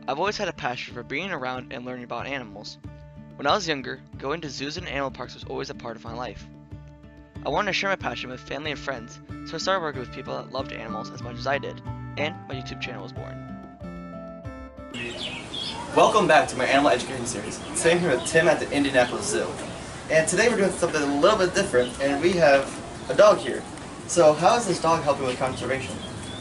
I've always had a passion for being around and learning about animals. When I was younger, going to zoos and animal parks was always a part of my life. I wanted to share my passion with family and friends, so I started working with people that loved animals as much as I did, and my YouTube channel was born. Welcome back to my animal education series. Today I'm here with Tim at the Indianapolis Zoo. And today we're doing something a little bit different, and we have a dog here. So how is this dog helping with conservation?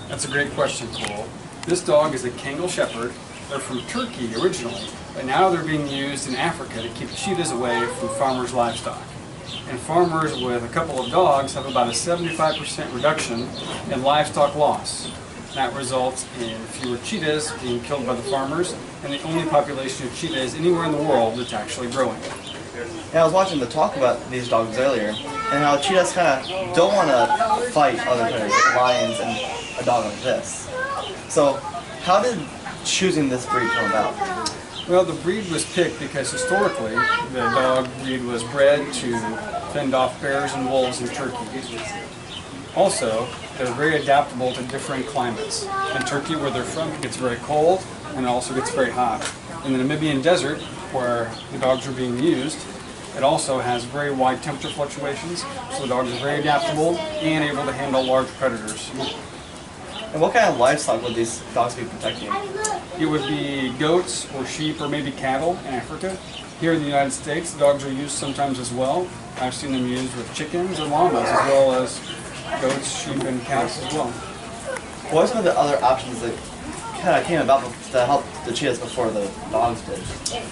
That's a great question, Cole. This dog is a Kangal Shepherd. They're from Turkey originally, but now they're being used in Africa to keep cheetahs away from farmers' livestock. And farmers with a couple of dogs have about a 75% reduction in livestock loss. That results in fewer cheetahs being killed by the farmers, and the only population of cheetahs anywhere in the world that's actually growing. And I was watching the talk about these dogs earlier, and how cheetahs kind of don't want to fight other predators, like lions and a dog like this. So how did choosing this breed come about? Well, the breed was picked because historically the dog breed was bred to fend off bears and wolves in Turkey. Also, they're very adaptable to different climates. In Turkey, where they're from, it gets very cold and it also gets very hot. In the Namibian desert, where the dogs are being used, it also has very wide temperature fluctuations, so the dogs are very adaptable and able to handle large predators. And what kind of livestock would these dogs be protecting? It would be goats or sheep or maybe cattle in Africa. Here in the United States, the dogs are used sometimes as well. I've seen them used with chickens or llamas, as well as goats, sheep, and cows as well. What are some of the other options that kind of came about to help the cheetahs before the dogs did?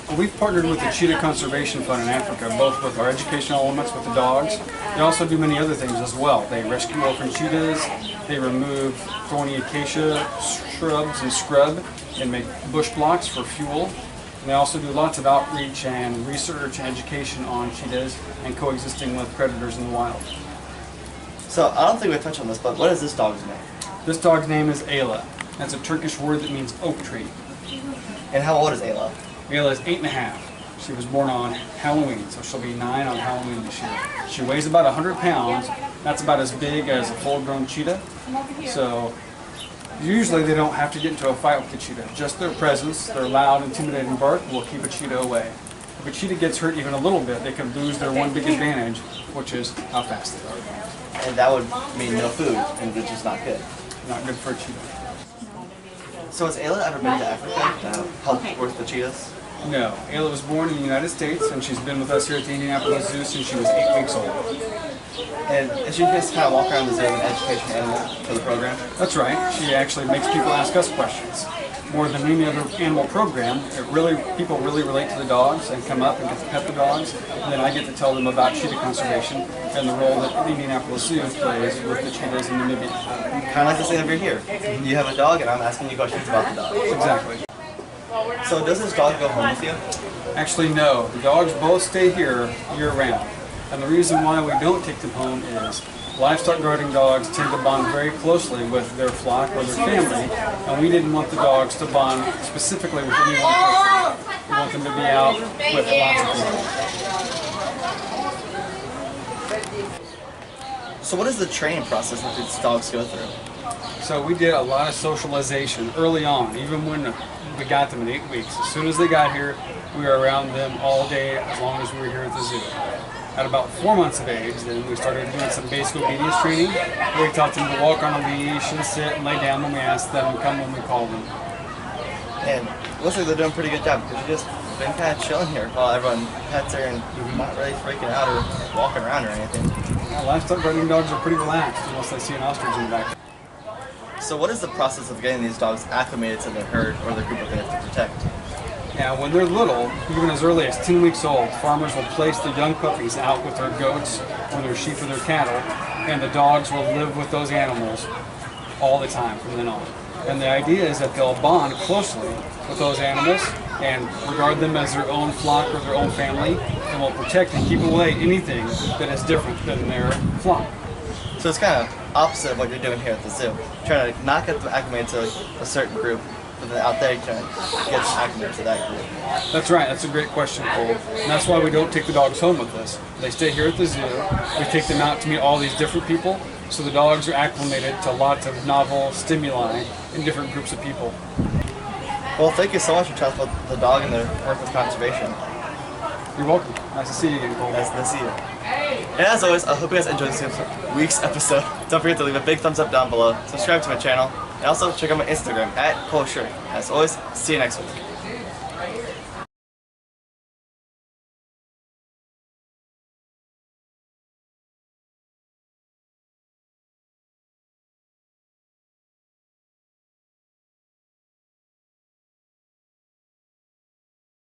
Well, we've partnered with the Cheetah Conservation Fund in Africa, both with our educational elements with the dogs. They also do many other things as well. They rescue orphan cheetahs, they remove thorny acacia shrubs and scrub and make bush blocks for fuel. And they also do lots of outreach and research and education on cheetahs and coexisting with predators in the wild. So I don't think we touched on this, but what is this dog's name? This dog's name is Ayla. That's a Turkish word that means oak tree. And how old is Ayla? Ayla is 8.5. She was born on Halloween, so she'll be 9 on Halloween this year. She weighs about 100 pounds. That's about as big as a full-grown cheetah. So usually they don't have to get into a fight with the cheetah. Just their presence, their loud, intimidating bark will keep a cheetah away. If a cheetah gets hurt even a little bit, they can lose their one big advantage, which is how fast they are. And that would mean no food, and which is not good. Not good for a cheetah. So has Ayla ever been to Africa to help with the cheetahs? No. Ayla was born in the United States, and she's been with us here at the Indianapolis Zoo since she was 8 weeks old. And she just kind of walk around the zoo as an education animal for the program? That's right. She actually makes people ask us questions. More than any other animal program, people really relate to the dogs and come up and get to pet the dogs. And then I get to tell them about cheetah conservation and the role that the Indianapolis Zoo plays with the cheetahs in Namibia. Kind of like this thing over here. You have a dog and I'm asking you questions about the dog. Exactly. So does this dog go home with you? Actually, no. The dogs both stay here year-round. And the reason why we don't take them home is livestock guarding dogs tend to bond very closely with their flock or their family, and we didn't want the dogs to bond specifically with any one person. We want them to be out with lots of people. So what is the training process that these dogs go through? So we did a lot of socialization early on, even when we got them in 8 weeks. As soon as they got here, we were around them all day as long as we were here at the zoo. At about 4 months of age, then we started doing some basic obedience training, where we taught them to walk on a leash and sit and lay down when we asked them and come when we called them. And it looks like they're doing a pretty good job because you've just been kind of chilling here while everyone pets her and not really freaking out or walking around or anything. Yeah, livestock guarding dogs are pretty relaxed unless they see an ostrich in the back. So what is the process of getting these dogs acclimated to the herd or the group that they have to protect? Yeah, when they're little, even as early as 10 weeks old, farmers will place the young puppies out with their goats or their sheep or their cattle, and the dogs will live with those animals all the time from then on. And the idea is that they'll bond closely with those animals and regard them as their own flock or their own family, and will protect and keep away anything that is different than their flock. So it's kind of opposite of what you're doing here at the zoo. Trying to not get them acclimated to a certain group, but then out there you can get acclimated to that group. That's right. That's a great question, Cole. And that's why we don't take the dogs home with us. They stay here at the zoo. We take them out to meet all these different people, so the dogs are acclimated to lots of novel stimuli in different groups of people. Well, thank you so much for telling us about the dog and their work with conservation. You're welcome. Nice to see you again, Cole. Nice to see you. And as always, I hope you guys enjoyed this week's episode. Don't forget to leave a big thumbs up down below, subscribe to my channel, and also check out my Instagram @ColeShirt. As always, see you next week.